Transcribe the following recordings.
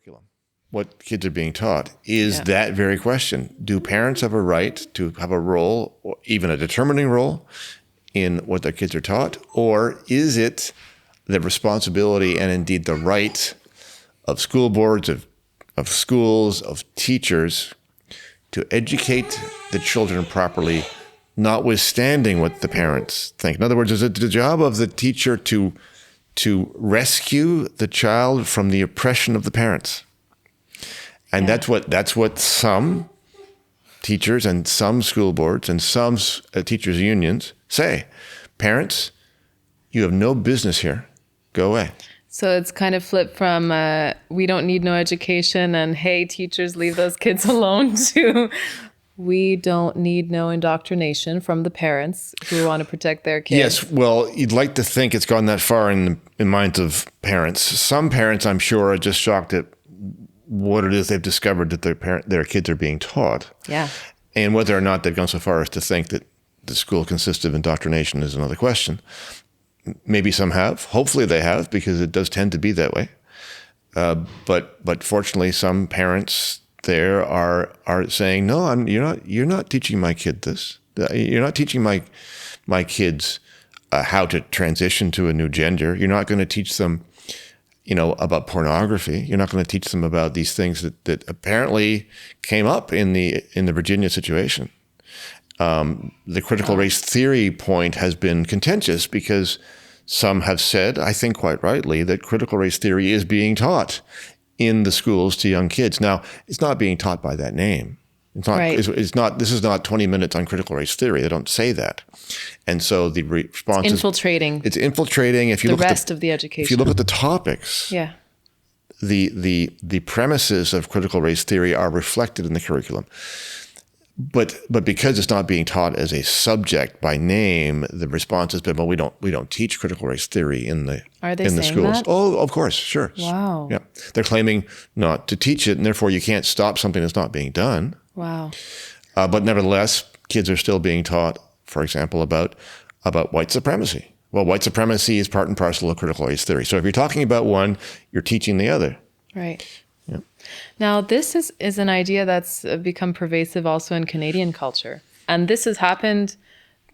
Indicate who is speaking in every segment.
Speaker 1: curriculum, what kids are being taught, is that very question. Do parents have a right to have a role, or even a determining role, in what their kids are taught? Or is it the responsibility and indeed the right of school boards, of schools, of teachers to educate the children properly, notwithstanding what the parents think? In other words, is it the job of the teacher to rescue the child from the oppression of the parents? And that's what some teachers and some school boards and some teachers' unions say. Parents, you have no business here. Go away.
Speaker 2: So it's kind of flipped from we don't need no education and hey, teachers, leave those kids alone to we don't need no indoctrination from the parents who want to protect their kids.
Speaker 1: Yes, well, you'd like to think it's gone that far in minds of parents. Some parents, I'm sure, are just shocked at what it is they've discovered that their kids are being taught.
Speaker 2: Yeah.
Speaker 1: And whether or not they've gone so far as to think that the school consists of indoctrination is another question. Maybe some have. Hopefully they have, because it does tend to be that way. But fortunately, some parents there are saying, no, you're not teaching my kid this. You're not teaching my kids how to transition to a new gender. You're not going to teach them, about pornography. You're not going to teach them about these things that apparently came up in the Virginia situation. The critical race theory point has been contentious because some have said, I think quite rightly, that critical race theory is being taught in the schools to young kids. Now, it's not being taught by that name. It's not. Right. It's not. This is not 20 minutes on critical race theory. They don't say that, and so the response
Speaker 2: is infiltrating.
Speaker 1: It's infiltrating. If you
Speaker 2: the
Speaker 1: look
Speaker 2: rest
Speaker 1: at
Speaker 2: of the education,
Speaker 1: if you look at the topics, the premises of critical race theory are reflected in the curriculum. But because it's not being taught as a subject by name, the response has been, well, we don't teach critical race theory in the schools.
Speaker 2: That?
Speaker 1: Oh, of course, sure.
Speaker 2: Wow.
Speaker 1: Yeah, they're claiming not to teach it, and therefore you can't stop something that's not being done.
Speaker 2: Wow.
Speaker 1: But nevertheless, kids are still being taught, for example, about white supremacy. Well, white supremacy is part and parcel of critical race theory. So if you're talking about one, you're teaching the other.
Speaker 2: Right.
Speaker 1: Yeah.
Speaker 2: Now, this is an idea that's become pervasive also in Canadian culture. And this has happened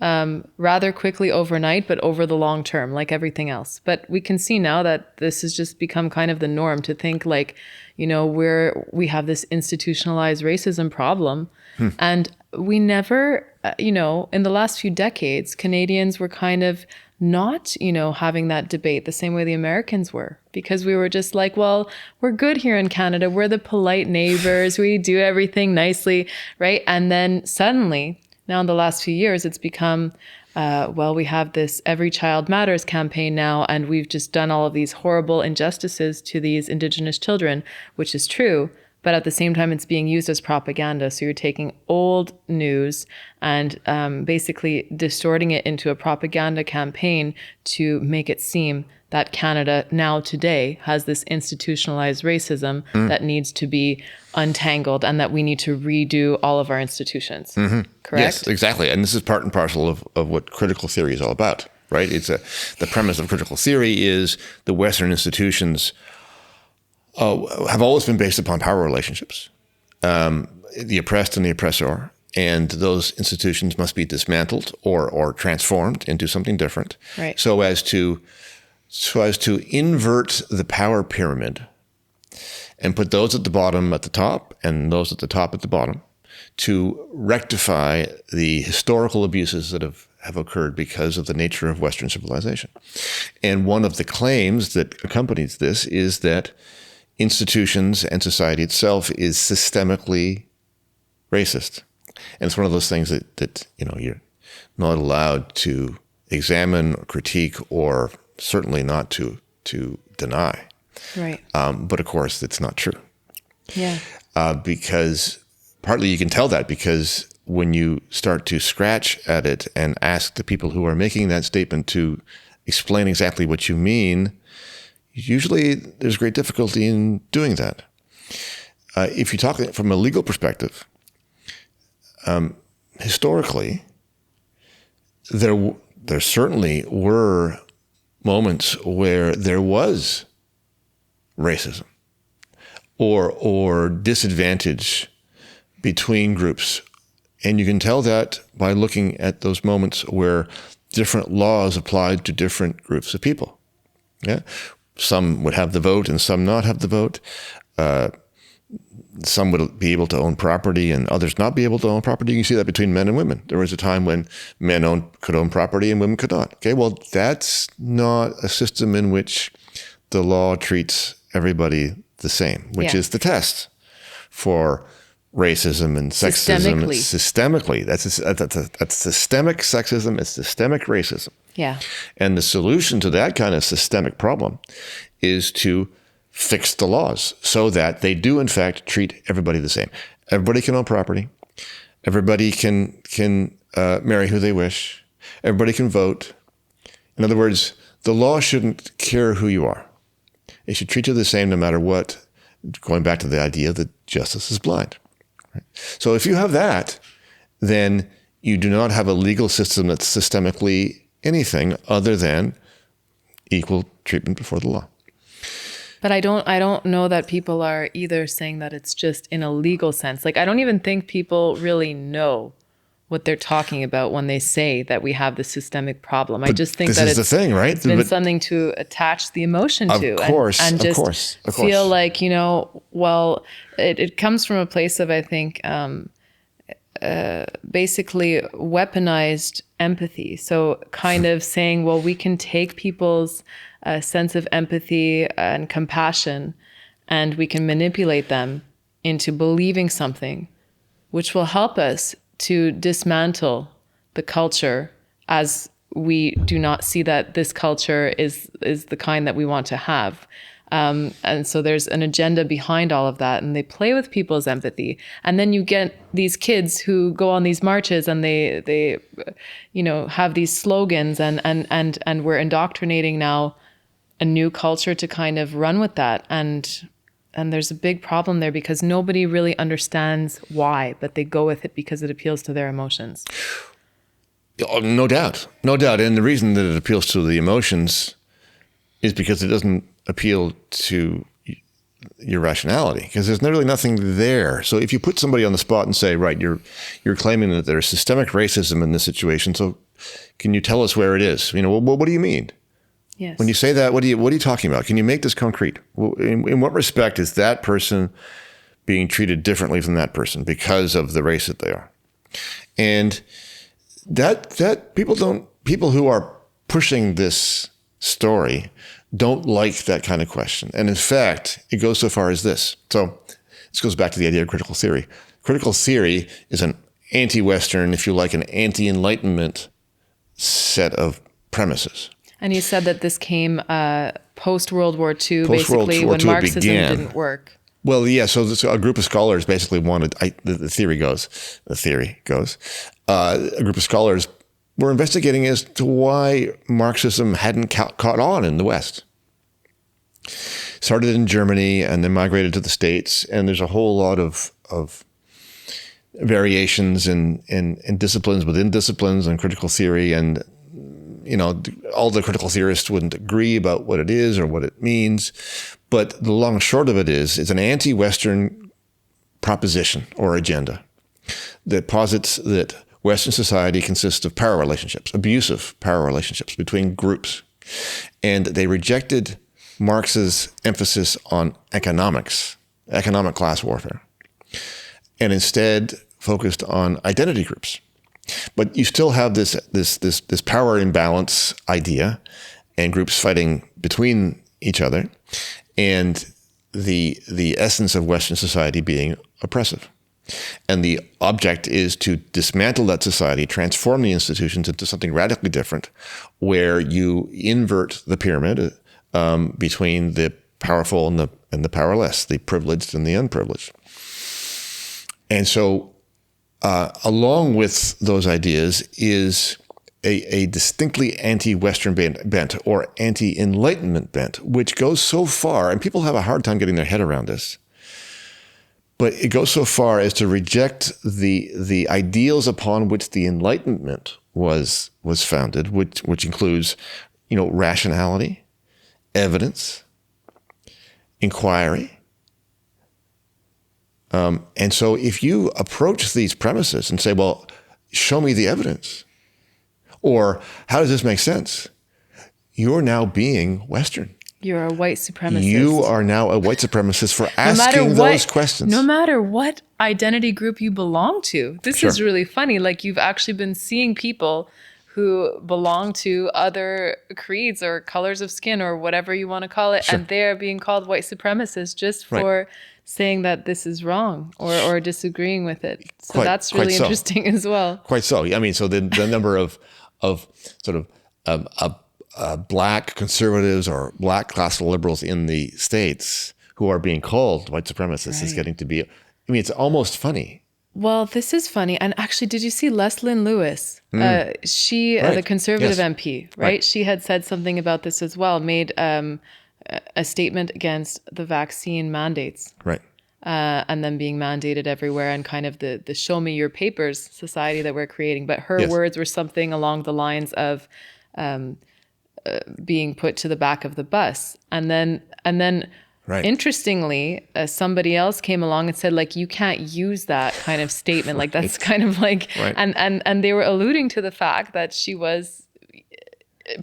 Speaker 2: rather quickly overnight, but over the long term, like everything else. But we can see now that this has just become kind of the norm to think like, we have this institutionalized racism problem. And we never, in the last few decades, Canadians were kind of not, having that debate the same way the Americans were, because we were just like, well, we're good here in Canada. We're the polite neighbors. We do everything nicely, right? And then suddenly, now in the last few years, it's become, we have this Every Child Matters campaign now, and we've just done all of these horrible injustices to these Indigenous children, which is true. But at the same time, it's being used as propaganda. So you're taking old news and basically distorting it into a propaganda campaign to make it seem that Canada now today has this institutionalized racism that needs to be untangled and that we need to redo all of our institutions. Mm-hmm. Correct?
Speaker 1: Yes, exactly. And this is part and parcel of what critical theory is all about, right? The premise of critical theory is the Western institutions have always been based upon power relationships, the oppressed and the oppressor, and those institutions must be dismantled or transformed into something different,
Speaker 2: right,
Speaker 1: so as to invert the power pyramid and put those at the bottom at the top and those at the top at the bottom to rectify the historical abuses that have occurred because of the nature of Western civilization. And one of the claims that accompanies this is that institutions and society itself is systemically racist. And it's one of those things that you're not allowed to examine or critique, or certainly not to deny.
Speaker 2: Right.
Speaker 1: But of course, it's not true.
Speaker 2: Yeah.
Speaker 1: Because partly you can tell that because when you start to scratch at it and ask the people who are making that statement to explain exactly what you mean, usually there's great difficulty in doing that. If you talk from a legal perspective, historically, there certainly were moments where there was racism. or disadvantage between groups. And you can tell that by looking at those moments where different laws applied to different groups of people. Yeah, some would have the vote and some not have the vote. Some would be able to own property and others not be able to own property. You can see that between men and women. There was a time when men could own property and women could not. Okay, well, that's not a system in which the law treats everybody the same, which is the test for racism and sexism. Systemically. That's systemic sexism. It's systemic racism.
Speaker 2: Yeah.
Speaker 1: And the solution to that kind of systemic problem is to fix the laws so that they do, in fact, treat everybody the same. Everybody can own property. Everybody can marry who they wish. Everybody can vote. In other words, the law shouldn't care who you are. It should treat you the same no matter what, going back to the idea that justice is blind. Right? So if you have that, then you do not have a legal system that's systemically anything other than equal treatment before the law.
Speaker 2: But I don't know that people are either saying that it's just in a legal sense. Like, I don't even think people really know what they're talking about when they say that we have this systemic problem. I just think that
Speaker 1: it's the thing, right?
Speaker 2: It's been something to attach the emotion to.
Speaker 1: Of course,
Speaker 2: and just
Speaker 1: of course.
Speaker 2: feel like, well, it comes from a place of, I think, basically weaponized empathy. So kind of saying, well, we can take people's sense of empathy and compassion and we can manipulate them into believing something which will help us to dismantle the culture, as we do not see that this culture is the kind that we want to have. And so there's an agenda behind all of that, and they play with people's empathy. And then you get these kids who go on these marches and they have these slogans, and we're indoctrinating now a new culture to kind of run with that. And there's a big problem there because nobody really understands why, but they go with it because it appeals to their emotions.
Speaker 1: No doubt. And the reason that it appeals to the emotions is because it doesn't appeal to your rationality, because there's really nothing there. So if you put somebody on the spot and say, right, you're claiming that there's systemic racism in this situation, so can you tell us where it is? What do you mean?
Speaker 2: Yes.
Speaker 1: When you say that, what are you talking about? Can you make this concrete? In what respect is that person being treated differently from that person because of the race that they are? And that people who are pushing this story don't like that kind of question. And in fact, it goes so far as this. So this goes back to the idea of critical theory. Critical theory is an anti-Western, if you like, an anti-Enlightenment set of premises.
Speaker 2: And you said that this came post-World War II, basically, when Marxism didn't work.
Speaker 1: Well, yeah, so a group of scholars basically wanted, the theory goes, a group of scholars were investigating as to why Marxism hadn't caught on in the West. Started in Germany and then migrated to the States, and there's a whole lot of variations in disciplines within disciplines on critical theory, and all the critical theorists wouldn't agree about what it is or what it means. But the long and short of it is, it's an anti-Western proposition or agenda that posits that Western society consists of power relationships, abusive power relationships between groups. And they rejected Marx's emphasis on economics, economic class warfare, and instead focused on identity groups. But you still have this power imbalance idea and groups fighting between each other, and the essence of Western society being oppressive. And the object is to dismantle that society, transform the institutions into something radically different, where you invert the pyramid between the powerful and the powerless, the privileged and the unprivileged. And so along with those ideas is a distinctly anti-Western bent or anti-Enlightenment bent, which goes so far, and people have a hard time getting their head around this, but it goes so far as to reject the ideals upon which the Enlightenment was founded, which includes, rationality, evidence, inquiry, And so if you approach these premises and say, well, show me the evidence, or how does this make sense? You're now being Western.
Speaker 2: You're a white supremacist.
Speaker 1: You are now a white supremacist for asking those questions.
Speaker 2: No matter what identity group you belong to. This
Speaker 1: Sure.
Speaker 2: is really funny. Like, you've actually been seeing people who belong to other creeds or colors of skin or whatever you want to call it,
Speaker 1: Sure.
Speaker 2: and they're being called white supremacists just
Speaker 1: Right.
Speaker 2: for saying that this is wrong or disagreeing with it. So
Speaker 1: Quite-
Speaker 2: that's
Speaker 1: quite
Speaker 2: really
Speaker 1: so.
Speaker 2: interesting as well.
Speaker 1: Quite so. I mean, so the number of sort of black conservatives or black classical liberals in the States who are being called white supremacists is getting to be, I mean, it's almost funny.
Speaker 2: Well, this is funny. And actually, did you see Leslynn Lewis? She,
Speaker 1: Right.
Speaker 2: the conservative
Speaker 1: Yes.
Speaker 2: MP, right?
Speaker 1: Right.
Speaker 2: She had said something about this as well, made a statement against the vaccine mandates.
Speaker 1: Right.
Speaker 2: And then being mandated everywhere, and kind of the show me your papers society that we're creating. But her
Speaker 1: Yes.
Speaker 2: words were something along the lines of being put to the back of the bus. And then
Speaker 1: Right.
Speaker 2: interestingly, somebody else came along and said, like, you can't use that kind of statement. Like, that's kind of like,
Speaker 1: Right.
Speaker 2: and they were alluding to the fact that she was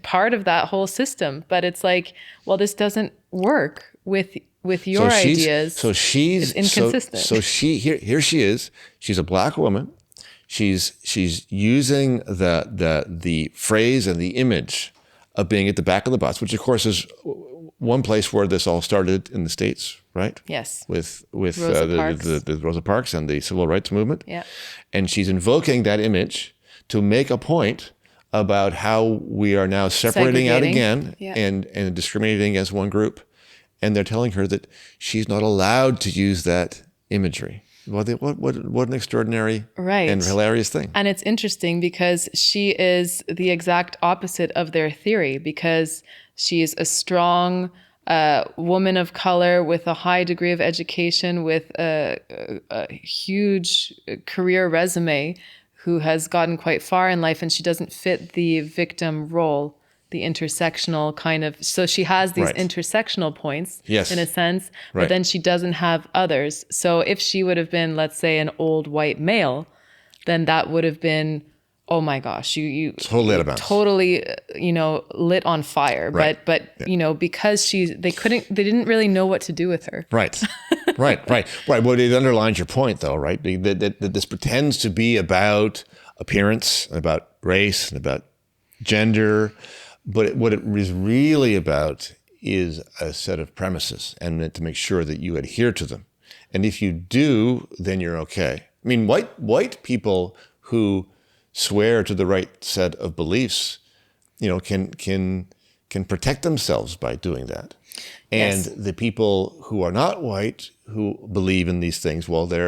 Speaker 2: part of that whole system. But it's like, well, this doesn't work with your ideas.
Speaker 1: So she's
Speaker 2: It's inconsistent.
Speaker 1: So she here she is. She's a black woman. She's using the phrase and the image of being at the back of the bus, which of course is one place where this all started in the States, right?
Speaker 2: Yes.
Speaker 1: With
Speaker 2: Rosa Parks.
Speaker 1: the Rosa Parks and the civil rights movement.
Speaker 2: Yeah.
Speaker 1: And she's invoking that image to make a point about how we are now separating out
Speaker 2: Segregating.
Speaker 1: again
Speaker 2: Yeah.
Speaker 1: and discriminating against one group. And they're telling her that she's not allowed to use that imagery. What an extraordinary
Speaker 2: Right.
Speaker 1: and hilarious thing.
Speaker 2: And it's interesting because she is the exact opposite of their theory, because she is a strong woman of color with a high degree of education, with a huge career resume, who has gotten quite far in life, and she doesn't fit the victim role, the intersectional kind of, so she has these
Speaker 1: Right.
Speaker 2: intersectional points,
Speaker 1: Yes.
Speaker 2: in a sense,
Speaker 1: Right.
Speaker 2: but then she doesn't have others. So if she would have been, let's say, an old white male, then that would have been, oh my gosh, you
Speaker 1: Totally out of bounds.
Speaker 2: totally, lit on fire.
Speaker 1: Right.
Speaker 2: But because they didn't really know what to do with her.
Speaker 1: Right. Right. Well, it underlines your point, though, right? That this pretends to be about appearance, and about race, and about gender, but what it is really about is a set of premises, and to make sure that you adhere to them. And if you do, then you're okay. I mean, white people who swear to the right set of beliefs, can protect themselves by doing that. And
Speaker 2: Yes.
Speaker 1: the people who are not white, who believe in these things, well, they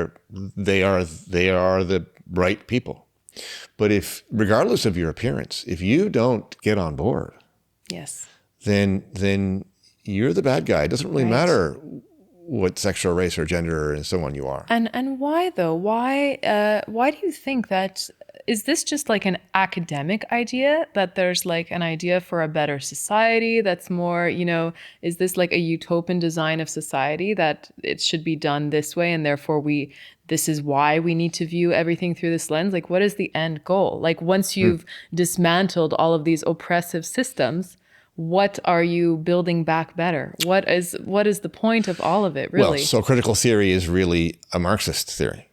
Speaker 1: are the right people. But if, regardless of your appearance, if you don't get on board,
Speaker 2: Yes.
Speaker 1: then you're the bad guy. It doesn't really
Speaker 2: Right.
Speaker 1: matter what sexual, race, or gender and so on you are.
Speaker 2: And why though? Why do you think that? Is this just like an academic idea, that there's like an idea for a better society that's more, is this like a utopian design of society that it should be done this way, and therefore this is why we need to view everything through this lens? Like, what is the end goal? Like, once you've dismantled all of these oppressive systems, what are you building back better? What is the point of all of it, really?
Speaker 1: Well, so critical theory is really a Marxist theory.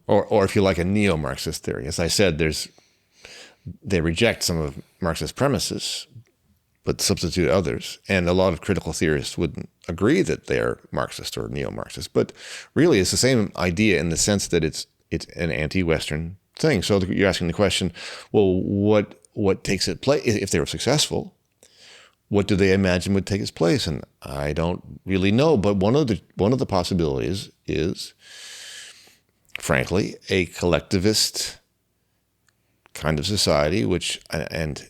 Speaker 1: Or if you like, a neo-Marxist theory. As I said, they reject some of Marxist premises, but substitute others. And a lot of critical theorists wouldn't agree that they're Marxist or neo-Marxist. But really, it's the same idea in the sense that it's an anti-Western thing. So you're asking the question, well, what takes its place? If they were successful, what do they imagine would take its place? And I don't really know. But one of the possibilities is, frankly, a collectivist kind of society, which, and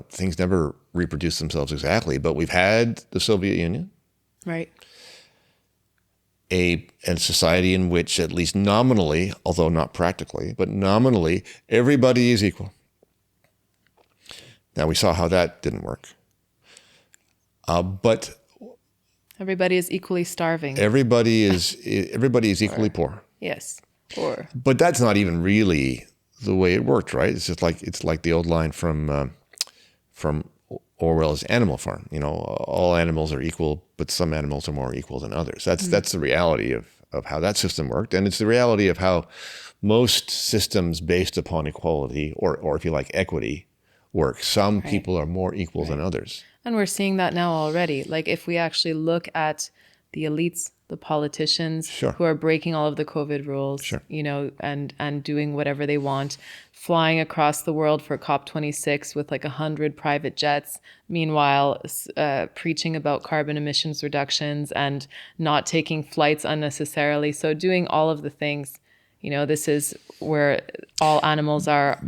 Speaker 1: things never reproduce themselves exactly, but we've had the Soviet Union,
Speaker 2: Right.
Speaker 1: a society in which, at least nominally, although not practically, but nominally, everybody is equal. Now, we saw how that didn't work. But
Speaker 2: Everybody is equally starving.
Speaker 1: Everybody is equally poor.
Speaker 2: Yes. Or
Speaker 1: But that's not even really the way it worked, right? It's like the old line from Orwell's Animal Farm. You know, all animals are equal, but some animals are more equal than others. That's the reality of how that system worked, and it's the reality of how most systems based upon equality, or if you like, equity, work. Some people are more equal than others.
Speaker 2: And we're seeing that now already. Like if we actually look at the elites, the politicians who are breaking all of the COVID rules, you know, and doing whatever they want, flying across the world for COP26 with like 100 private jets, meanwhile preaching about carbon emissions reductions and not taking flights unnecessarily. So doing all of the things, you know, this is where all animals are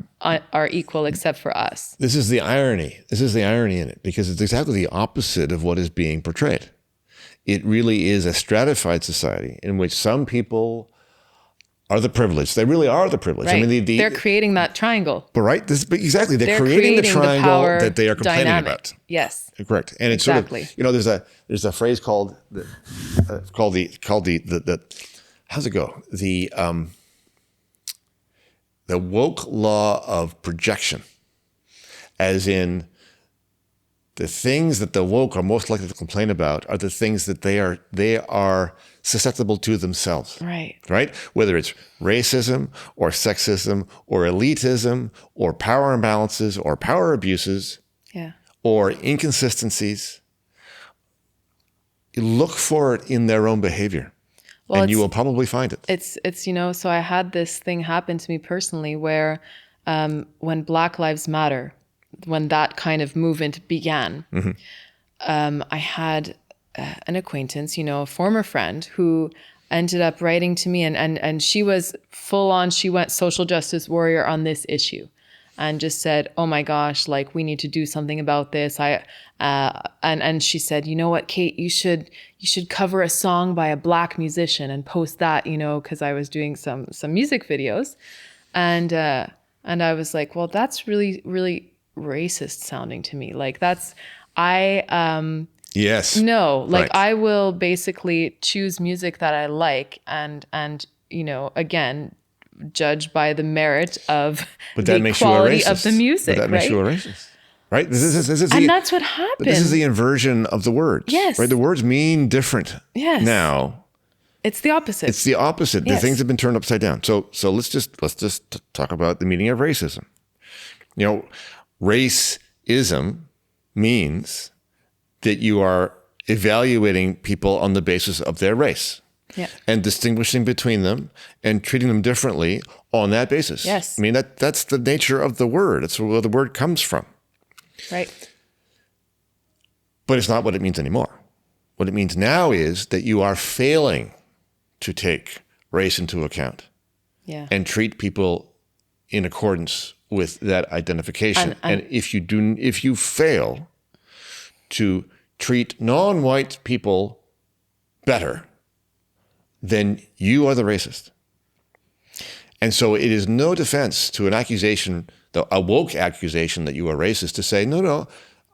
Speaker 2: equal except for us.
Speaker 1: This is the irony. This is the irony in it, because it's exactly the opposite of what is being portrayed. It really is a stratified society in which some people are the privileged. They really are the privileged.
Speaker 2: Right.
Speaker 1: I mean,
Speaker 2: they're creating that triangle.
Speaker 1: But exactly, they're creating the triangle that they are complaining about.
Speaker 2: Yes,
Speaker 1: correct. And it's
Speaker 2: exactly.
Speaker 1: sort of, you know, there's a phrase called the how's it go? The woke law of projection, as in the things that the woke are most likely to complain about are the things that they are susceptible to themselves.
Speaker 2: Right.
Speaker 1: Right? Whether it's racism or sexism or elitism or power imbalances or power abuses or inconsistencies, look for it in their own behavior. Well, and you will probably find it.
Speaker 2: It's you know, so I had this thing happen to me personally where when Black Lives Matter, when that kind of movement began, I had an acquaintance, you know, a former friend who ended up writing to me and she was full on, she went social justice warrior on this issue and just said, oh my gosh, like we need to do something about this. And she said, you know what, Kate, you should cover a song by a Black musician and post that, you know, because I was doing some music videos. And I was like, well, that's really, really racist sounding to me. Like
Speaker 1: yes.
Speaker 2: No, like
Speaker 1: right.
Speaker 2: I will basically choose music that I like and you know, again, judge by the merit of the quality of the music.
Speaker 1: But that makes you a racist. Right? This is
Speaker 2: and that's what happened.
Speaker 1: But this is the inversion of the words.
Speaker 2: Yes.
Speaker 1: Right? The words mean different now.
Speaker 2: It's the opposite.
Speaker 1: It's the opposite.
Speaker 2: Yes.
Speaker 1: The things have been turned upside down. So let's just talk about the meaning of racism. You know, racism means that you are evaluating people on the basis of their race.
Speaker 2: Yeah.
Speaker 1: And distinguishing between them and treating them differently on that basis.
Speaker 2: Yes.
Speaker 1: I mean, that's the nature of the word. That's where the word comes from.
Speaker 2: Right.
Speaker 1: But it's not what it means anymore. What it means now is that you are failing to take race into account and treat people in accordance with that identification. And if you fail to treat non-white people better, then you are the racist. And so it is no defense to an accusation, a woke accusation that you are racist, to say, no,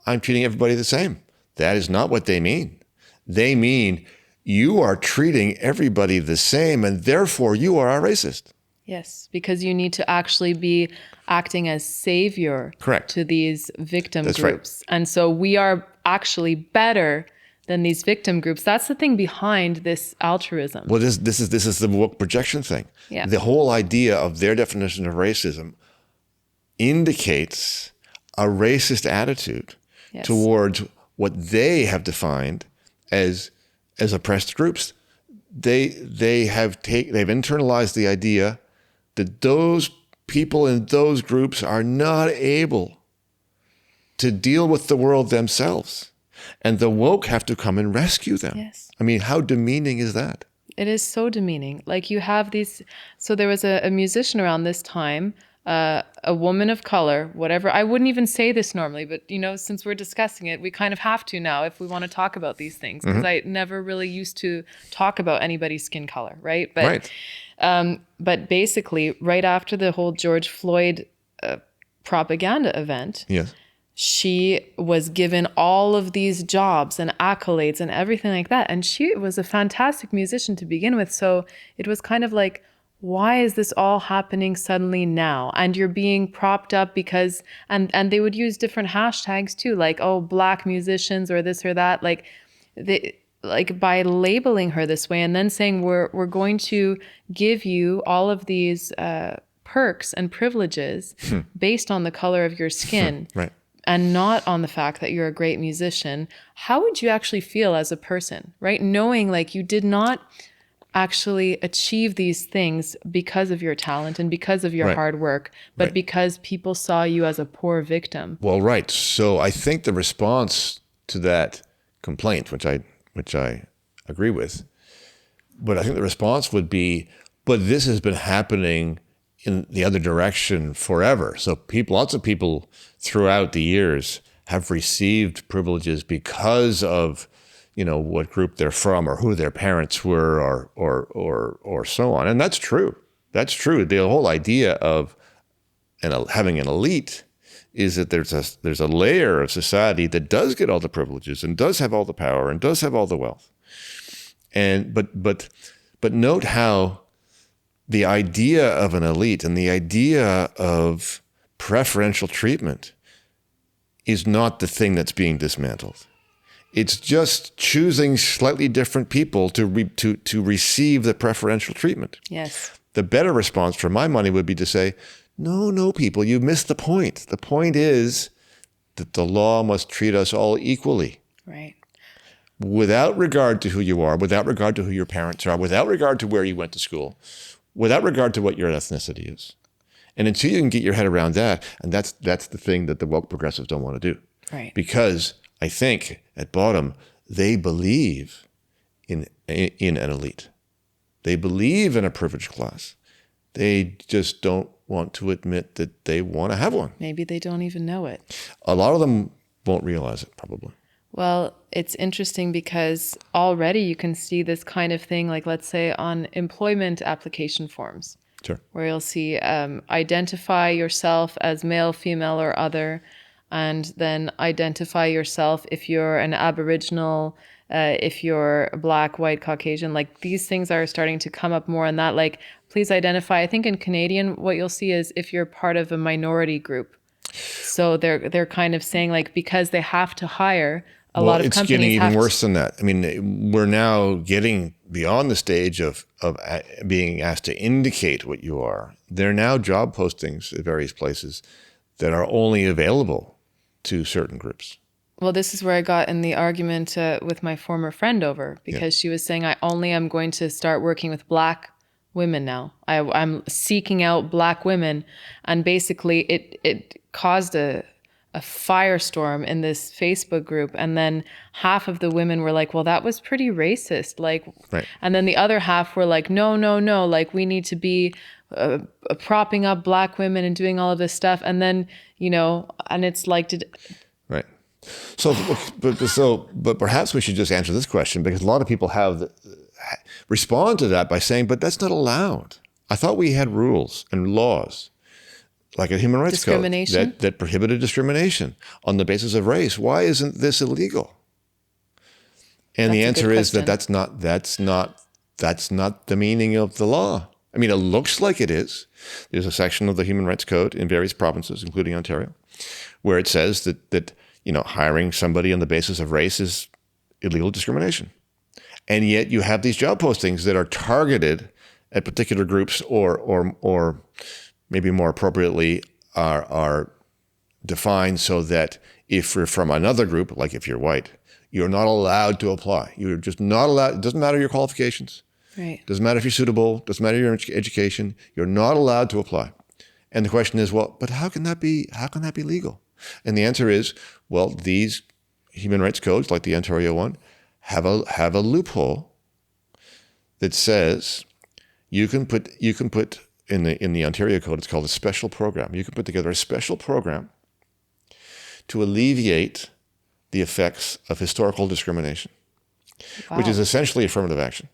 Speaker 1: I'm treating everybody the same. That is not what they mean. They mean you are treating everybody the same and therefore you are a racist.
Speaker 2: Yes, because you need to actually be acting as savior to these victim groups. Right. And so we are actually better than these victim groups. That's the thing behind this altruism.
Speaker 1: Well, this is the woke projection thing.
Speaker 2: Yeah.
Speaker 1: The whole idea of their definition of racism indicates a racist attitude towards what they have defined as oppressed groups. They've internalized the idea that those people in those groups are not able to deal with the world themselves. And the woke have to come and rescue them.
Speaker 2: Yes.
Speaker 1: I mean, how demeaning is that?
Speaker 2: It is so demeaning. Like you have these, so there was a musician around this time, a woman of color, whatever. I wouldn't even say this normally, but you know, since we're discussing it, we kind of have to now if we want to talk about these things, because I never really used to talk about anybody's skin color, right? But, but basically right after the whole George Floyd propaganda event, she was given all of these jobs and accolades and everything like that. And she was a fantastic musician to begin with. So it was kind of like, why is this all happening suddenly now? And you're being propped up because, and they would use different hashtags too, like, oh, Black musicians or this or that. Like by labeling her this way and then saying, we're going to give you all of these perks and privileges based on the color of your skin.
Speaker 1: Right.
Speaker 2: And not on the fact that you're a great musician, how would you actually feel as a person, right? Knowing like you did not actually achieve these things because of your talent and because of your hard work, but because people saw you as a poor victim.
Speaker 1: Well, right. So I think the response to that complaint, which I agree with, but I think the response would be, but this has been happening in the other direction forever. So lots of people throughout the years have received privileges because of, what group they're from or who their parents were or so on. And that's true. That's true. The whole idea of having an elite is that there's a layer of society that does get all the privileges and does have all the power and does have all the wealth. And but note how the idea of an elite and the idea of preferential treatment is not the thing that's being dismantled. It's just choosing slightly different people to receive the preferential treatment.
Speaker 2: Yes.
Speaker 1: The better response for my money would be to say, no, people, you missed the point. The point is that the law must treat us all equally.
Speaker 2: Right.
Speaker 1: Without regard to who you are, without regard to who your parents are, without regard to where you went to school, without regard to what your ethnicity is. And until you can get your head around that, and that's the thing that the woke progressives don't want to do.
Speaker 2: Right.
Speaker 1: Because I think at bottom, they believe in an elite. They believe in a privileged class. They just don't want to admit that they want to have one.
Speaker 2: Maybe they don't even know it.
Speaker 1: A lot of them won't realize it, probably.
Speaker 2: Well, it's interesting because already you can see this kind of thing, like let's say on employment application forms.
Speaker 1: Sure.
Speaker 2: Where you'll see identify yourself as male, female, or other, and then identify yourself if you're an Aboriginal, if you're Black, white, Caucasian. Like these things are starting to come up more, and that like, please identify. I think in Canadian, what you'll see is if you're part of a minority group. So they're kind of saying like, because they have to hire a lot of
Speaker 1: it's
Speaker 2: companies.
Speaker 1: Getting even worse than that. I mean, we're now getting beyond the stage of being asked to indicate what you are. There are now job postings at various places that are only available to certain groups.
Speaker 2: Well, this is where I got in the argument with my former friend over, because she was saying, I only am going to start working with Black women now. I'm seeking out Black women. And basically it caused a firestorm in this Facebook group. And then half of the women were like, well, that was pretty racist. Like,
Speaker 1: right.
Speaker 2: And then the other half were like, no. Like we need to be propping up Black women and doing all of this stuff. And then, and it's like,
Speaker 1: right. So, but perhaps we should just answer this question, because a lot of people respond to that by saying, but that's not allowed. I thought we had rules and laws, like a human rights code that prohibited discrimination on the basis of race. Why isn't this illegal? And the answer is that that's not the meaning of the law. I mean, it looks like it is. There's a section of the Human Rights Code in various provinces, including Ontario, where it says that hiring somebody on the basis of race is illegal discrimination. And yet you have these job postings that are targeted at particular groups or maybe more appropriately are defined so that if you're from another group, like if you're white, you're not allowed to apply. You're just not allowed. It doesn't matter your qualifications.
Speaker 2: Right.
Speaker 1: Doesn't matter if you're suitable. Doesn't matter your education. You're not allowed to apply. And the question is, well, but how can that be legal? And the answer is, well, these human rights codes, like the Ontario one, have a loophole that says you can put in the Ontario code, it's called a special program. You can put together a special program to alleviate the effects of historical discrimination, which is essentially affirmative action.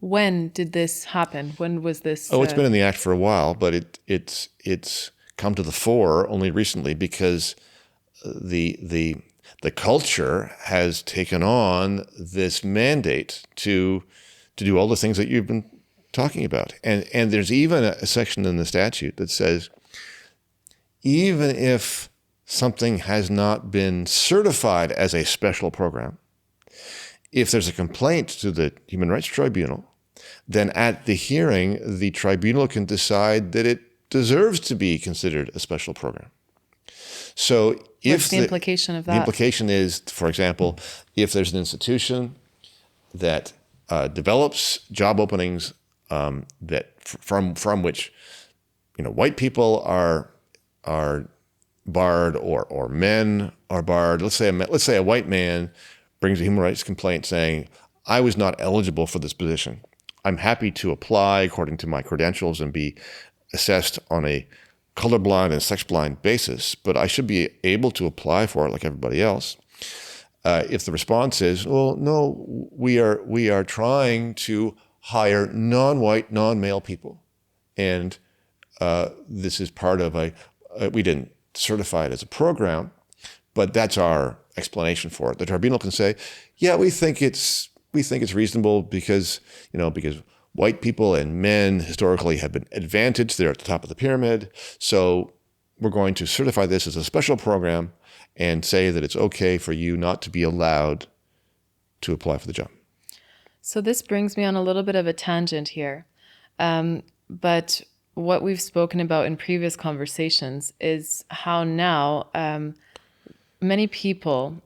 Speaker 2: When did this happen? When was this?
Speaker 1: It's been in the Act for a while, but it's come to the fore only recently because the culture has taken on this mandate to do all the things that you've been talking about. And there's even a section in the statute that says, even if something has not been certified as a special program, if there's a complaint to the Human Rights Tribunal, then at the hearing, the tribunal can decide that it deserves to be considered a special program. So if
Speaker 2: what's the implication of that?
Speaker 1: The implication is, for example, if there's an institution that develops job openings that from which white people are barred or men are barred. Let's say a white man brings a human rights complaint saying, I was not eligible for this position. I'm happy to apply according to my credentials and be assessed on a colorblind and sex-blind basis, but I should be able to apply for it like everybody else. If the response is, well, no, we are trying to hire non-white, non-male people, and this is part of we didn't certify it as a program, but that's our explanation for it. The tribunal can say, yeah, we think it's reasonable because white people and men historically have been advantaged. They're at the top of the pyramid. So we're going to certify this as a special program and say that it's okay for you not to be allowed to apply for the job.
Speaker 2: So this brings me on a little bit of a tangent here. But what we've spoken about in previous conversations is how now many people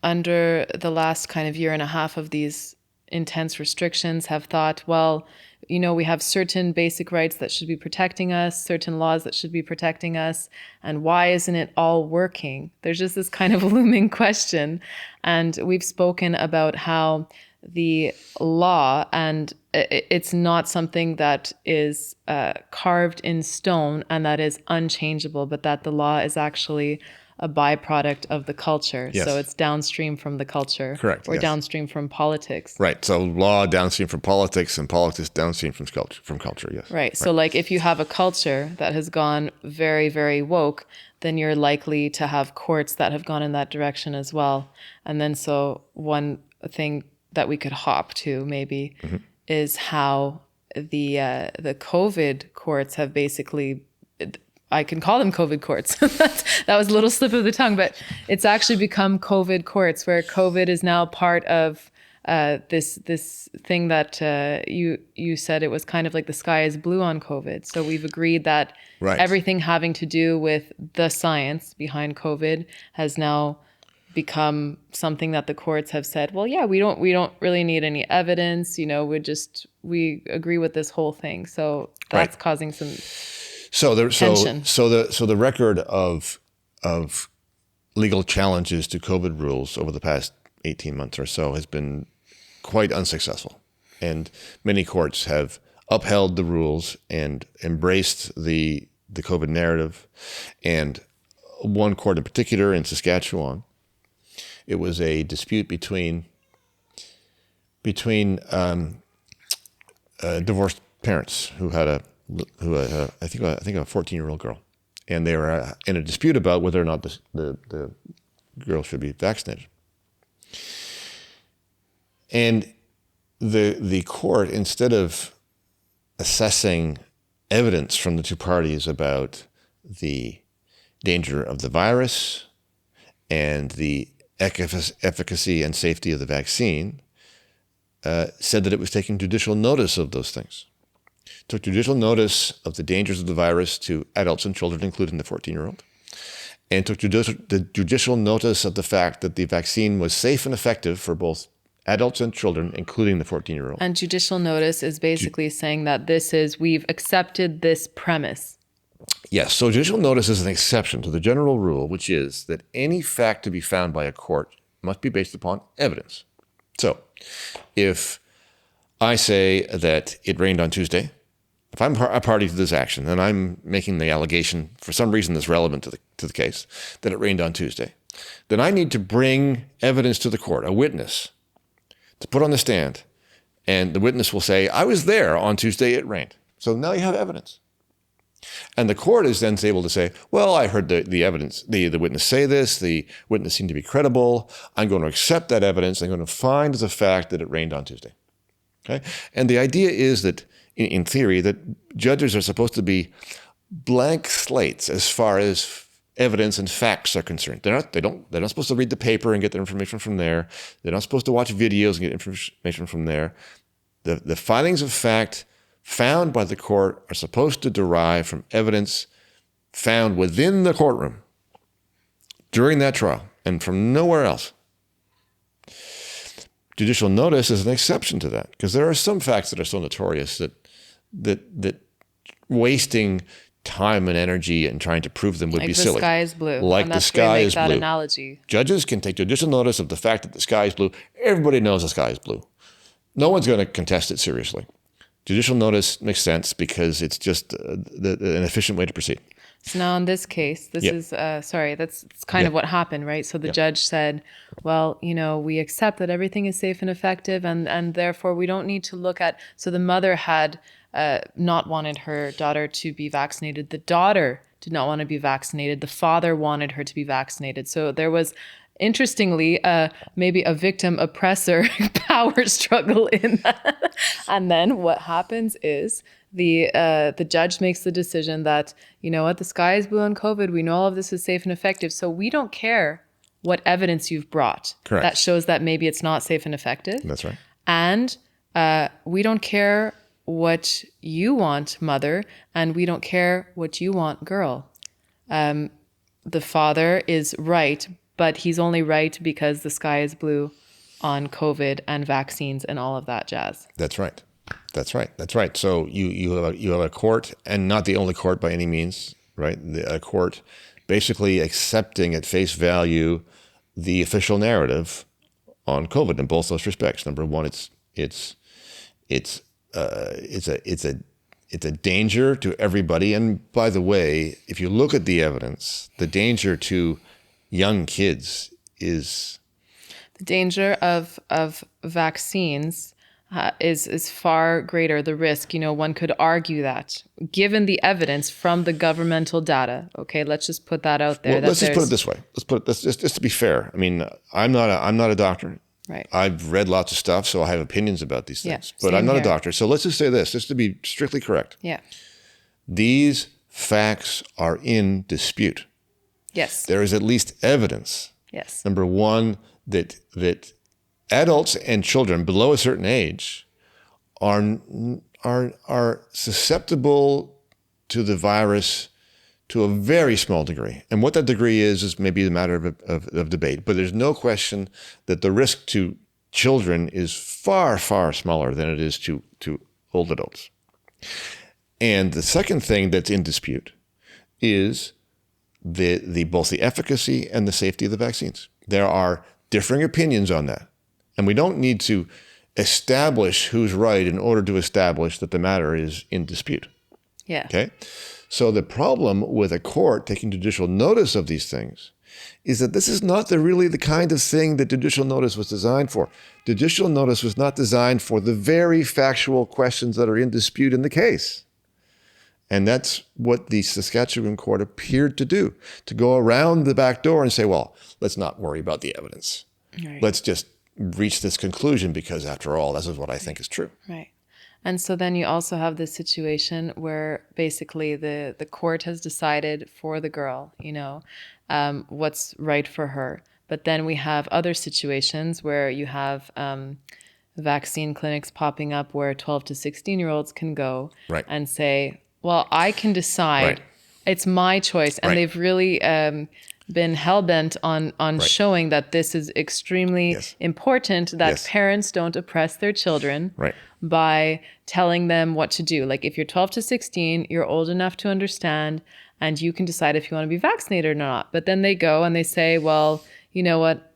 Speaker 2: under the last kind of year and a half of these intense restrictions have thought, well, we have certain basic rights that should be protecting us, certain laws that should be protecting us, and why isn't it all working? There's just this kind of looming question. And we've spoken about how the law, and it's not something that is carved in stone and that is unchangeable, but that the law is actually a byproduct of the culture.
Speaker 1: Yes.
Speaker 2: So it's downstream from the culture.
Speaker 1: Correct.
Speaker 2: Or
Speaker 1: yes.
Speaker 2: Downstream from politics.
Speaker 1: Right. So law downstream from politics and politics downstream from culture. Yes.
Speaker 2: Right. So like if you have a culture that has gone very, very woke, then you're likely to have courts that have gone in that direction as well. And then so one thing that we could hop to maybe is how the COVID courts have basically, I can call them COVID courts. That was a little slip of the tongue, but it's actually become COVID courts, where COVID is now part of this thing that you said it was kind of like the sky is blue on COVID. So we've agreed that everything having to do with the science behind COVID has now become something that the courts have said, well, yeah, we don't really need any evidence. We agree with this whole thing. So that's causing some tension.
Speaker 1: So the record of legal challenges to COVID rules over the past 18 months or so has been quite unsuccessful. And many courts have upheld the rules and embraced the COVID narrative. And one court in particular in Saskatchewan, it was a dispute between divorced parents who had a 14-year-old girl, and they were in a dispute about whether or not the girl should be vaccinated. And the court, instead of assessing evidence from the two parties about the danger of the virus and the efficacy and safety of the vaccine, said that it was taking judicial notice of those things. Took judicial notice of the dangers of the virus to adults and children, including the 14-year-old, and took judicial notice of the fact that the vaccine was safe and effective for both adults and children, including the 14-year-old.
Speaker 2: And judicial notice is basically saying that we've accepted this premise.
Speaker 1: Yes, so judicial notice is an exception to the general rule, which is that any fact to be found by a court must be based upon evidence. So if I say that it rained on Tuesday, if I'm a party to this action and I'm making the allegation for some reason that's relevant to the case that it rained on Tuesday, then I need to bring evidence to the court, a witness, to put on the stand. And the witness will say, I was there on Tuesday, it rained. So now you have evidence. And the court is then able to say, well, I heard the evidence, the witness say this, the witness seemed to be credible. I'm going to accept that evidence. I'm going to find as a fact that it rained on Tuesday. Okay? And the idea is that, in theory, that judges are supposed to be blank slates as far as evidence and facts are concerned. They're not supposed to read the paper and get their information from there. They're not supposed to watch videos and get information from there. The findings of fact found by the court are supposed to derive from evidence found within the courtroom during that trial and from nowhere else. Judicial notice is an exception to that, because there are some facts that are so notorious that wasting time and energy and trying to prove them would be silly.
Speaker 2: Like the sky is blue.
Speaker 1: Like
Speaker 2: and
Speaker 1: the
Speaker 2: that's
Speaker 1: sky
Speaker 2: where you make
Speaker 1: is
Speaker 2: that
Speaker 1: blue.
Speaker 2: Analogy.
Speaker 1: Judges can take judicial notice of the fact that the sky is blue. Everybody knows the sky is blue. No one's going to contest it seriously. Judicial notice makes sense because it's just an efficient way to proceed.
Speaker 2: So now in this case, that's kind of what happened, right? So the judge said, well, we accept that everything is safe and effective, and therefore we don't need to look at, so the mother had not wanted her daughter to be vaccinated. The daughter did not want to be vaccinated. The father wanted her to be vaccinated. So there was, interestingly, maybe a victim-oppressor power struggle in that. And then what happens is the judge makes the decision that, the sky is blue on COVID. We know all of this is safe and effective. So we don't care what evidence you've brought.
Speaker 1: Correct.
Speaker 2: That shows that maybe it's not safe and effective.
Speaker 1: That's right.
Speaker 2: And we don't care what you want, mother, and we don't care what you want, girl. The father is right, but he's only right because the sky is blue on COVID and vaccines and all of that jazz.
Speaker 1: That's right. That's right. That's right. So you have a court, and not the only court by any means, right? A court basically accepting at face value the official narrative on COVID in both those respects. Number one, it's a danger to everybody. And by the way, if you look at the evidence, the danger to young kids is...
Speaker 2: The danger of vaccines is far greater, the risk. One could argue that, given the evidence from the governmental data. Okay, let's just put that out there.
Speaker 1: Well, let's just put it this way. Let's just to be fair. I mean, I'm not a doctor.
Speaker 2: Right.
Speaker 1: I've read lots of stuff, so I have opinions about these things.
Speaker 2: Yeah,
Speaker 1: but I'm not
Speaker 2: here.
Speaker 1: a doctor. So let's just say this, just to be strictly correct.
Speaker 2: Yeah.
Speaker 1: These facts are in dispute.
Speaker 2: Yes.
Speaker 1: There is at least evidence.
Speaker 2: Yes.
Speaker 1: Number one, that adults and children below a certain age are susceptible to the virus to a very small degree. And what that degree is maybe a matter of debate. But there's no question that the risk to children is far, far smaller than it is to old adults. And the second thing that's in dispute is both the efficacy and the safety of the vaccines. There are differing opinions on that. And we don't need to establish who's right in order to establish that the matter is in dispute.
Speaker 2: Yeah.
Speaker 1: Okay? So the problem with a court taking judicial notice of these things is that this is not really the kind of thing that judicial notice was designed for. Judicial notice was not designed for the very factual questions that are in dispute in the case. And that's what the Saskatchewan court appeared to do, to go around the back door and say, well, let's not worry about the evidence.
Speaker 2: Right.
Speaker 1: Let's just reach this conclusion because, after all, this is what I think is true.
Speaker 2: Right. And so then you also have this situation where basically the court has decided for the girl, what's right for her. But then we have other situations where you have vaccine clinics popping up where 12 to 16-year-olds can go
Speaker 1: Right.
Speaker 2: and say, well, I can decide.
Speaker 1: Right.
Speaker 2: It's my choice. And
Speaker 1: Right.
Speaker 2: they've really been hell-bent on
Speaker 1: Right.
Speaker 2: showing that this is extremely
Speaker 1: Yes.
Speaker 2: important, that
Speaker 1: Yes.
Speaker 2: parents don't oppress their children
Speaker 1: Right.
Speaker 2: by telling them what to do. Like if you're 12 to 16, you're old enough to understand and you can decide if you want to be vaccinated or not. But then they go and they say, well, you know what?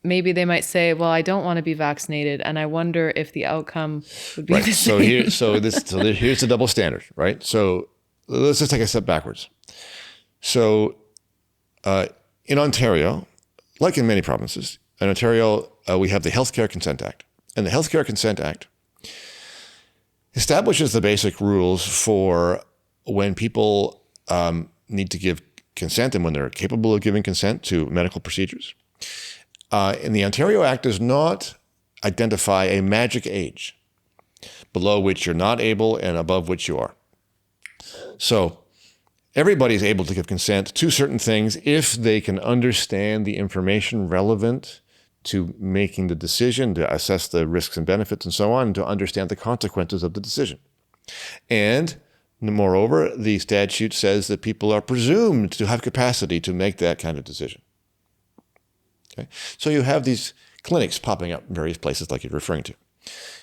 Speaker 2: Maybe they might say, well, I don't want to be vaccinated. And I wonder if the outcome would be
Speaker 1: Right.
Speaker 2: the same.
Speaker 1: Here's the double standard, right? So let's just take a step backwards. So in Ontario, like in many provinces, in Ontario, we have the Healthcare Consent Act. And the Healthcare Consent Act establishes the basic rules for when people need to give consent and when they're capable of giving consent to medical procedures. And the Ontario Act does not identify a magic age below which you're not able and above which you are. So everybody's able to give consent to certain things if they can understand the information relevant to making the decision, to assess the risks and benefits and so on, and to understand the consequences of the decision. And moreover, the statute says that people are presumed to have capacity to make that kind of decision. Okay? So you have these clinics popping up in various places like you're referring to.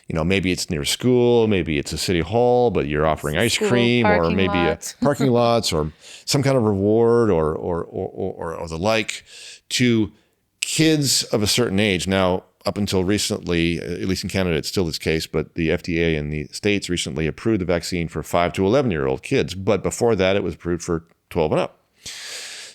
Speaker 1: Maybe it's near school, maybe it's a city hall, but you're offering ice cream, or maybe a parking lots, or some kind of reward, or the like, to kids of a certain age. Now, up until recently, at least in Canada, it's still this case, but the FDA in the States recently approved the vaccine for 5 to 11-year-old kids. But before that, it was approved for 12 and up.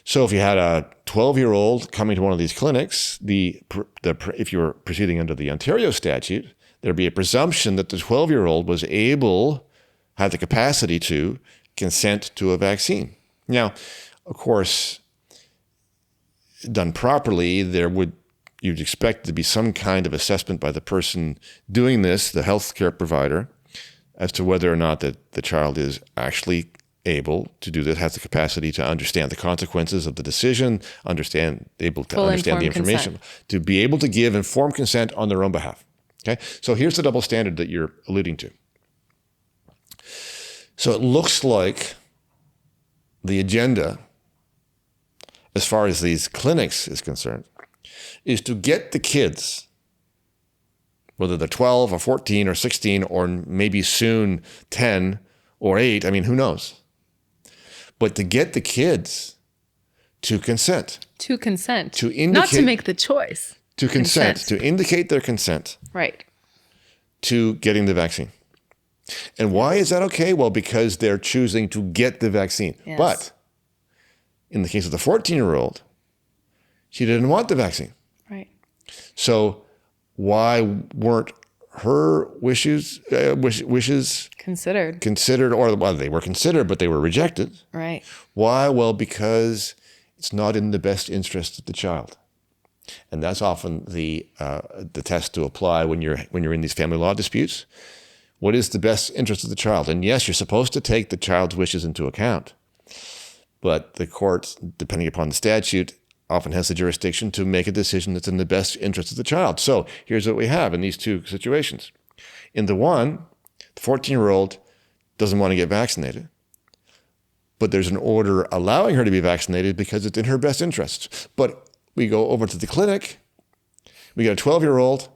Speaker 1: So if you had a 12-year-old coming to one of these clinics, if you were proceeding under the Ontario statute, there'd be a presumption that the 12-year-old was had the capacity to consent to a vaccine. Now, of course, done properly, you'd expect to be some kind of assessment by the person doing this, the healthcare provider, as to whether or not that the child is actually able to do this, has the capacity to understand the consequences of the decision, understand the information, to be able to give informed consent on their own behalf. Okay, so here's the double standard that you're alluding to. So it looks like the agenda, as far as these clinics is concerned, is to get the kids, whether they're 12 or 14 or 16 or maybe soon 10 or 8, who knows? But to get the kids to consent. To
Speaker 2: consent.
Speaker 1: To indicate,
Speaker 2: not to make the choice.
Speaker 1: To consent. To indicate their consent.
Speaker 2: Right.
Speaker 1: To getting the vaccine. And why is that okay? Well, because they're choosing to get the vaccine. Yes. But in the case of the 14-year-old, she didn't want the vaccine.
Speaker 2: Right.
Speaker 1: So why weren't her wishes considered, or well, they were considered, but they were rejected?
Speaker 2: Right.
Speaker 1: Why? Well, because it's not in the best interest of the child. And that's often the test to apply when you're in these family law disputes. What is the best interest of the child? And yes, you're supposed to take the child's wishes into account. But the court, depending upon the statute, often has the jurisdiction to make a decision that's in the best interest of the child. So here's what we have in these two situations. In the one, the 14-year-old doesn't want to get vaccinated, but there's an order allowing her to be vaccinated because it's in her best interest. But we go over to the clinic, we get a 12-year-old.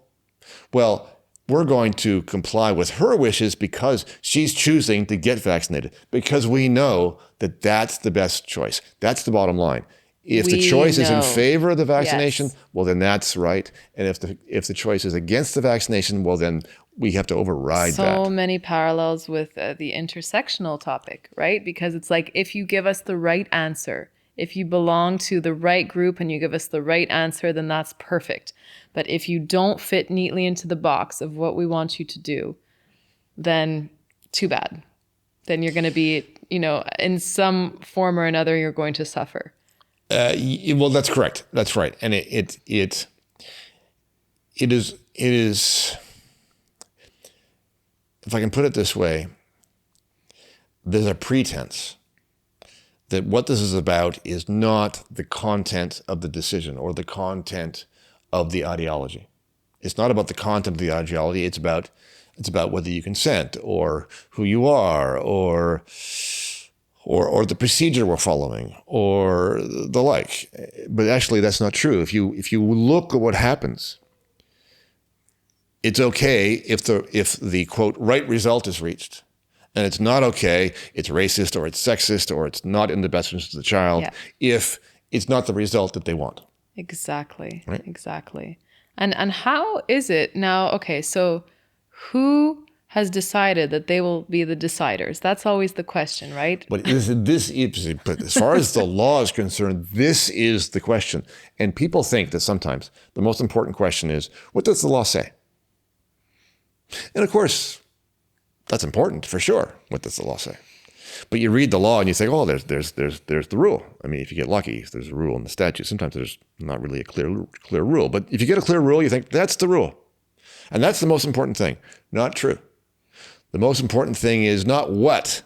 Speaker 1: Well, we're going to comply with her wishes because she's choosing to get vaccinated, because we know that that's the best choice. That's the bottom line. If the choice is in favor of the vaccination, yes, well, then that's right. And if the choice is against the vaccination, well, then we have to override that.
Speaker 2: So many parallels with the intersectional topic, right? Because it's like, if you give us the right answer, if you belong to the right group and you give us the right answer, then that's perfect. But if you don't fit neatly into the box of what we want you to do, then too bad. Then you're going to be, in some form or another, you're going to suffer.
Speaker 1: Well, that's correct. That's right. And it is, if I can put it this way, there's a pretense that what this is about is not the content of the decision or the content of the ideology. It's not about the content of the ideology. It's about whether you consent or who you are or the procedure we're following or the like. But actually, that's not true. If you look at what happens, it's okay if the quote right result is reached. And it's not okay, it's racist or it's sexist or it's not in the best interest of the child, if it's not the result that they want.
Speaker 2: Exactly.
Speaker 1: Right?
Speaker 2: Exactly. And how is it now? Okay, so who has decided that they will be the deciders? That's always the question, right?
Speaker 1: But but as far as the law is concerned, this is the question. And people think that sometimes the most important question is, what does the law say? And of course, that's important for sure. What does the law say? But you read the law and you say, oh, there's the rule. I mean, if you get lucky, there's a rule in the statute. Sometimes there's not really a clear rule. But if you get a clear rule, you think that's the rule. And that's the most important thing. Not true. The most important thing is not what,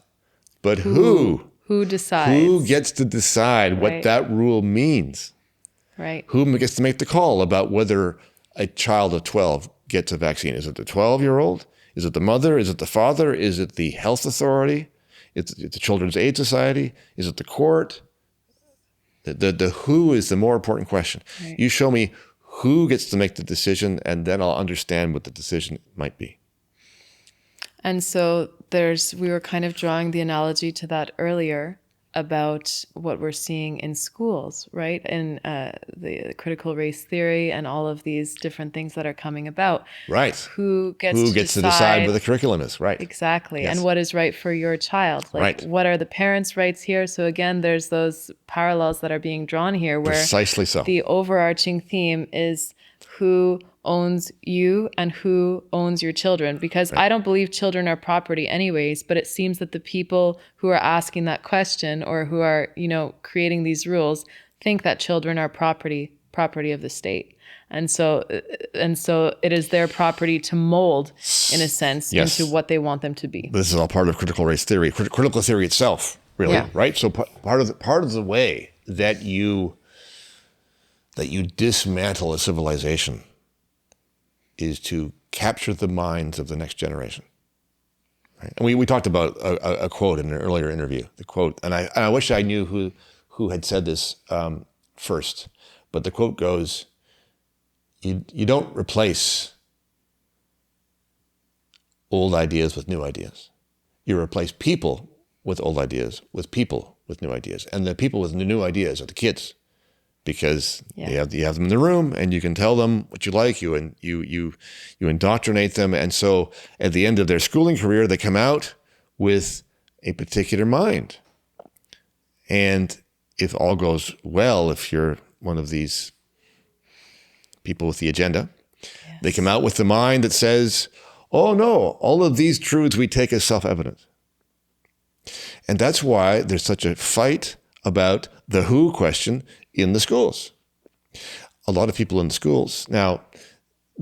Speaker 1: but who.
Speaker 2: Who decides?
Speaker 1: Who gets to decide what that rule means?
Speaker 2: Right.
Speaker 1: Who gets to make the call about whether a child of 12 gets a vaccine? Is it the 12-year-old? Is it the mother? Is it the father? Is it the health authority? Is it the Children's Aid Society? Is it the court? The who is the more important question. Right. You show me who gets to make the decision, and then I'll understand what the decision might be.
Speaker 2: And so we were kind of drawing the analogy to that earlier about what we're seeing in schools, right? In the critical race theory and all of these different things that are coming about.
Speaker 1: Right.
Speaker 2: Who gets
Speaker 1: to decide what the curriculum is, right?
Speaker 2: Exactly.
Speaker 1: Yes.
Speaker 2: And what is right for your child. Like,
Speaker 1: right.
Speaker 2: What are the parents' rights here? So again, there's those parallels that are being drawn here where
Speaker 1: precisely so.
Speaker 2: The overarching theme is who owns you and who owns your children, because I don't believe children are property anyways, but it seems that the people who are asking that question or who are, creating these rules think that children are property of the state. And so it is their property to mold, in a sense, into what they want them to be.
Speaker 1: This is all part of critical race theory, critical theory itself, really, right? So part of the way that you dismantle a civilization is to capture the minds of the next generation. Right? And we talked about a quote in an earlier interview. The quote, and I wish I knew who had said this first, but the quote goes, "You don't replace old ideas with new ideas. You replace people with old ideas with people with new ideas, and the people with the new ideas are the kids." Because you have them in the room, and you can tell them what you like. You indoctrinate them, and so at the end of their schooling career, they come out with a particular mind. And if all goes well, if you're one of these people with the agenda, they come out with the mind that says, "Oh no, all of these truths we take as self-evident." And that's why there's such a fight about the who question in the schools. A lot of people in schools. Now,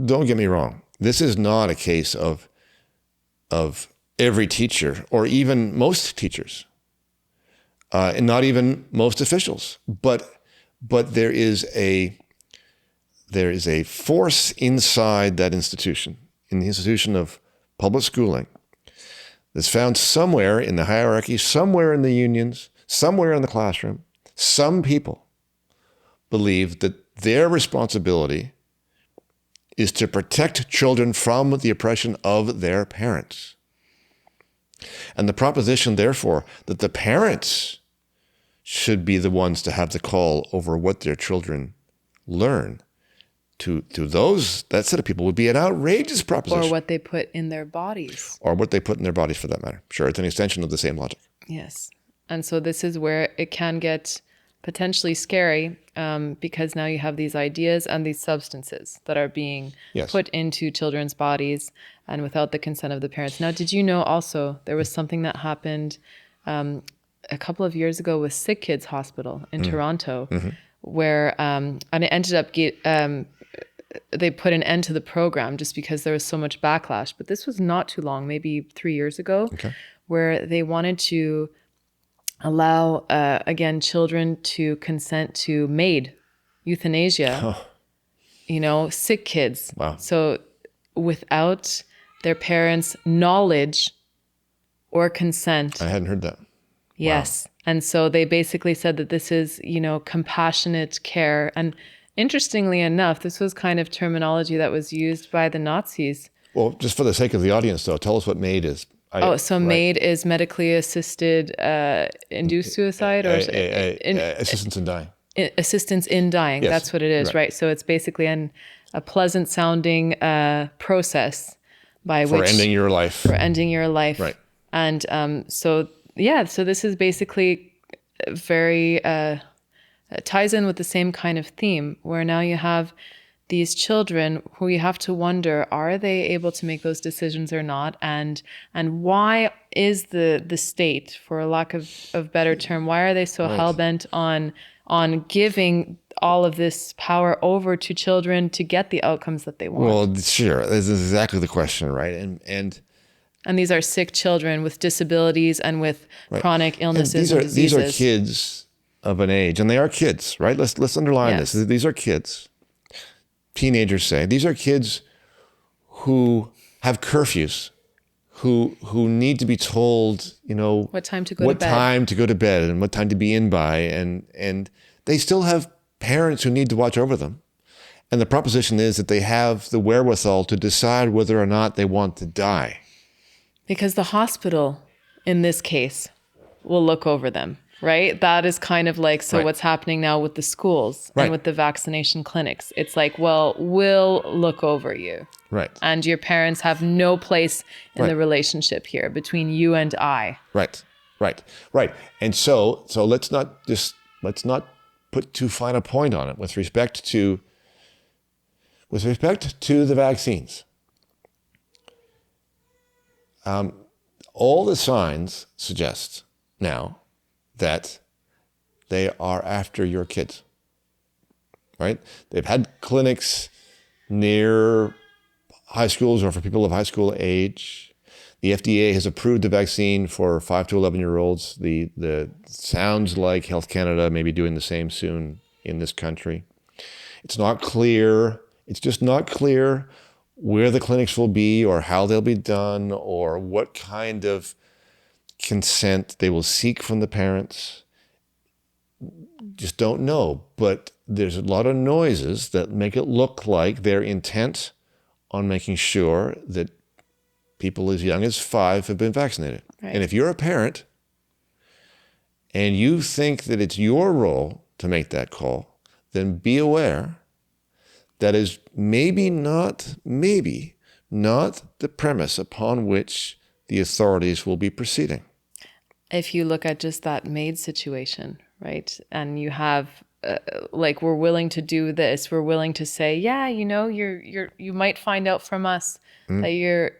Speaker 1: don't get me wrong. This is not a case of every teacher or even most teachers, and not even most officials. But there is a force inside that institution, in the institution of public schooling, that's found somewhere in the hierarchy, somewhere in the unions, somewhere in the classroom. Some people believe that their responsibility is to protect children from the oppression of their parents. And the proposition, therefore, that the parents should be the ones to have the call over what their children learn, to that set of people would be an outrageous proposition.
Speaker 2: Or what they put in their bodies.
Speaker 1: Or what they put in their bodies, for that matter. Sure, it's an extension of the same logic.
Speaker 2: Yes. And so this is where it can get potentially scary, because now you have these ideas and these substances that are being put into children's bodies and without the consent of the parents. Now, did you know also there was something that happened a couple of years ago with Sick Kids Hospital in Toronto, where and it ended up they put an end to the program just because there was so much backlash. But this was not too long, maybe 3 years ago, where they wanted to allow, again, children to consent to MAID, euthanasia, sick kids.
Speaker 1: Wow.
Speaker 2: So without their parents' knowledge or consent.
Speaker 1: I hadn't heard that.
Speaker 2: Yes.
Speaker 1: Wow.
Speaker 2: And so they basically said that this is, compassionate care. And interestingly enough, this was kind of terminology that was used by the Nazis.
Speaker 1: Well, just for the sake of the audience, though, tell us what MAID is.
Speaker 2: MAID is medically assisted induced suicide, or
Speaker 1: assistance in dying.
Speaker 2: Assistance in dying. Yes. That's what it is, right? So it's basically a pleasant sounding process
Speaker 1: for ending your life.
Speaker 2: For ending your life,
Speaker 1: right?
Speaker 2: And so this is basically very ties in with the same kind of theme, where now you have these children who you have to wonder, are they able to make those decisions or not? And why is the state, for a lack of better term, why are they so
Speaker 1: Right.
Speaker 2: hell-bent on giving all of this power over to children to get the outcomes that they want?
Speaker 1: Well, sure. This is exactly the question, right?
Speaker 2: And these are sick children with disabilities and with
Speaker 1: right.
Speaker 2: chronic illnesses
Speaker 1: and
Speaker 2: and diseases.
Speaker 1: These are kids of an age, and they are kids, right? Let's underline
Speaker 2: Yes.
Speaker 1: this. These are kids. Teenagers say these are kids who have curfews, who need to be told,
Speaker 2: What time to go to bed.
Speaker 1: time to go to bed and what time to be in by, and they still have parents who need to watch over them. And the proposition is that they have the wherewithal to decide whether or not they want to die.
Speaker 2: Because the hospital, in this case, will look over them, right? That is kind of like, so
Speaker 1: Right.
Speaker 2: what's happening now with the schools
Speaker 1: Right.
Speaker 2: and with the vaccination clinics. It's like, well, we'll look over you.
Speaker 1: Right.
Speaker 2: And your parents have no place in
Speaker 1: Right.
Speaker 2: the relationship here between you and I.
Speaker 1: Right. And so let's not put too fine a point on it with respect to the vaccines. All the signs suggest now that they are after your kids, right? They've had clinics near high schools or for people of high school age. The FDA has approved the vaccine for 5 to 11-year-olds. The sounds like Health Canada may be doing the same soon in this country. It's not clear. It's just not clear where the clinics will be or how they'll be done or what kind of consent they will seek from the parents. Just don't know. But there's a lot of noises that make it look like they're intent on making sure that people as young as 5 have been vaccinated.
Speaker 2: Right.
Speaker 1: And if you're a parent and you think that it's your role to make that call, then be aware that is maybe not the premise upon which the authorities will be proceeding.
Speaker 2: If you look at just that maid situation, right? And you have we're willing to do this. We're willing to say, yeah, you might find out from us that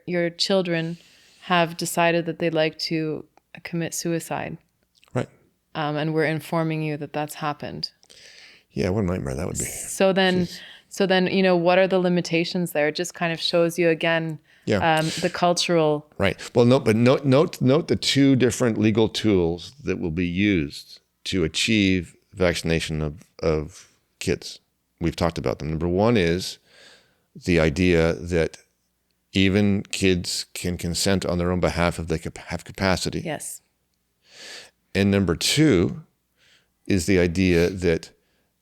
Speaker 2: your children have decided that they'd like to commit suicide.
Speaker 1: Right.
Speaker 2: And we're informing you that that's happened.
Speaker 1: Yeah, what a nightmare that would be.
Speaker 2: So then, what are the limitations there? It just kind of shows you again, the cultural.
Speaker 1: Right. Well, note the 2 different legal tools that will be used to achieve vaccination of kids. We've talked about them. Number 1 is the idea that even kids can consent on their own behalf if they have capacity.
Speaker 2: Yes.
Speaker 1: And number 2 is the idea that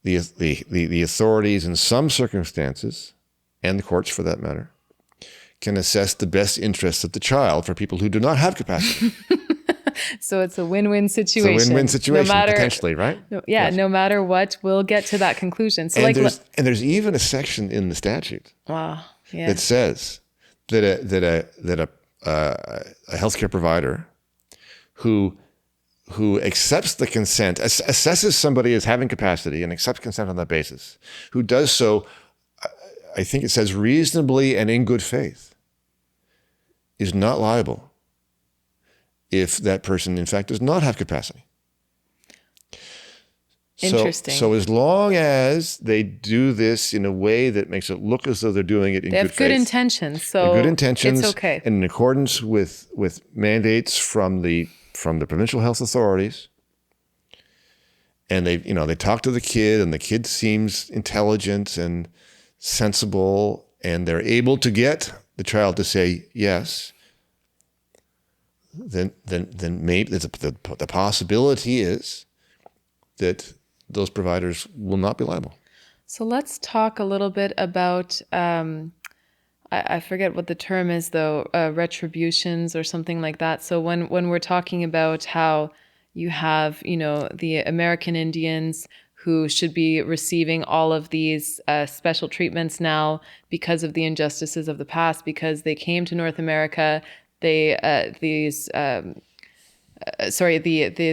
Speaker 1: the authorities in some circumstances, and the courts for that matter, can assess the best interests of the child for people who do not have capacity.
Speaker 2: So it's a win-win situation.
Speaker 1: It's a win-win situation, potentially, right?
Speaker 2: No matter what, we'll get to that conclusion. So
Speaker 1: and there's even a section in the statute that says that a healthcare provider who accepts the consent, assesses somebody as having capacity and accepts consent on that basis, who does so, I think it says reasonably and in good faith, is not liable if that person, in fact, does not have capacity.
Speaker 2: Interesting.
Speaker 1: So as long as they do this in a way that makes it look as though they're doing it in good faith.
Speaker 2: They have good intentions, so
Speaker 1: good intentions,
Speaker 2: it's okay.
Speaker 1: And in accordance with mandates from the provincial health authorities. And they talk to the kid, and the kid seems intelligent and sensible, and they're able to get the child to say yes. Then maybe the possibility is that those providers will not be liable.
Speaker 2: So let's talk a little bit about, I forget what the term is though, retributions or something like that. So when we're talking about how you have, the American Indians who should be receiving all of these special treatments now because of the injustices of the past, because they came to North America, the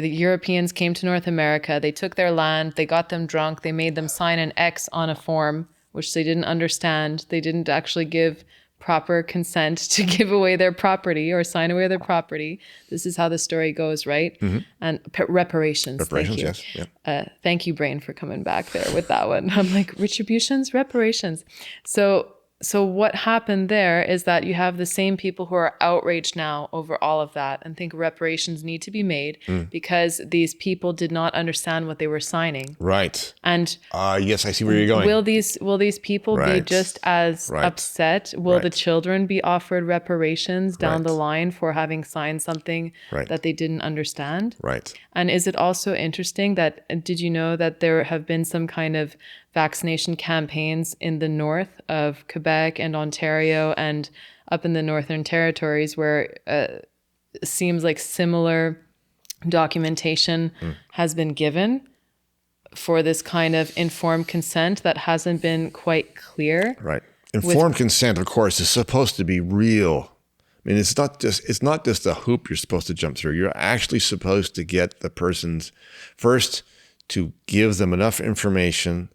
Speaker 2: Europeans came to North America, they took their land, they got them drunk, they made them sign an X on a form which they didn't understand. They didn't actually give proper consent to give away their property or sign away their property. This is how the story goes, right? And reparations. Thank you.
Speaker 1: Yes. Yeah.
Speaker 2: Thank you, brain, for coming back there with that one. I'm like, retributions, reparations. So what happened there is that you have the same people who are outraged now over all of that and think reparations need to be made because these people did not understand what they were signing.
Speaker 1: Right.
Speaker 2: And
Speaker 1: yes, I see where you're going.
Speaker 2: will these people be just as upset? Will the children be offered reparations down the line for having signed something that they didn't understand?
Speaker 1: Right.
Speaker 2: And is it also interesting that, did you know that there have been some kind of vaccination campaigns in the north of Quebec and Ontario and up in the Northern Territories where it seems like similar documentation has been given for this kind of informed consent that hasn't been quite clear?
Speaker 1: Right. Informed consent, of course, is supposed to be real. I mean, it's not just a hoop you're supposed to jump through. You're actually supposed to get the person's first to give them enough information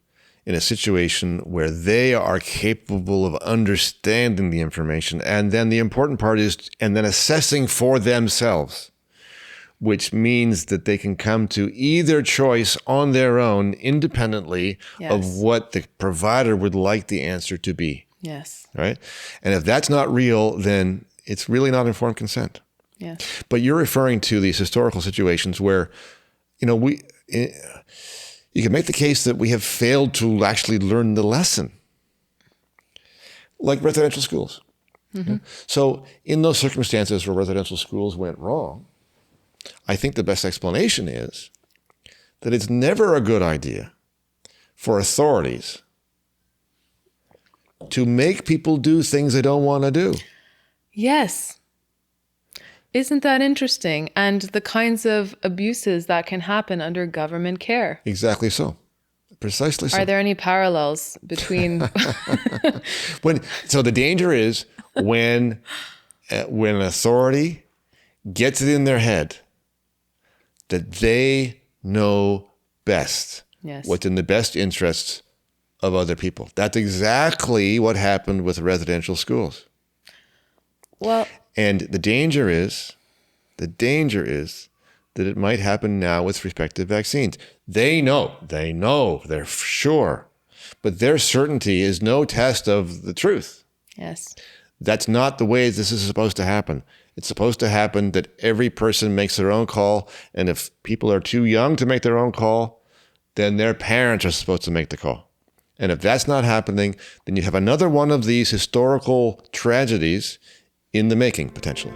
Speaker 1: in a situation where they are capable of understanding the information. And then the important part is, and then assessing for themselves, which means that they can come to either choice on their own, independently of what the provider would like the answer to be.
Speaker 2: Yes.
Speaker 1: Right? And if that's not real, then it's really not informed consent.
Speaker 2: Yeah.
Speaker 1: But you're referring to these historical situations where, you can make the case that we have failed to actually learn the lesson, like residential schools. So in those circumstances where residential schools went wrong, I think the best explanation is that it's never a good idea for authorities to make people do things they don't want to do.
Speaker 2: Yes. Isn't that interesting? And the kinds of abuses that can happen under government care.
Speaker 1: Exactly so. Precisely so.
Speaker 2: Are there any parallels between...
Speaker 1: So the danger is when an authority gets it in their head that they know best what's in the best interests of other people. That's exactly what happened with residential schools.
Speaker 2: Well...
Speaker 1: And the danger is that it might happen now with respect to vaccines. They know, they're sure, but their certainty is no test of the truth.
Speaker 2: Yes.
Speaker 1: That's not the way this is supposed to happen. It's supposed to happen that every person makes their own call, and if people are too young to make their own call, then their parents are supposed to make the call. And if that's not happening, then you have another one of these historical tragedies in the making, potentially.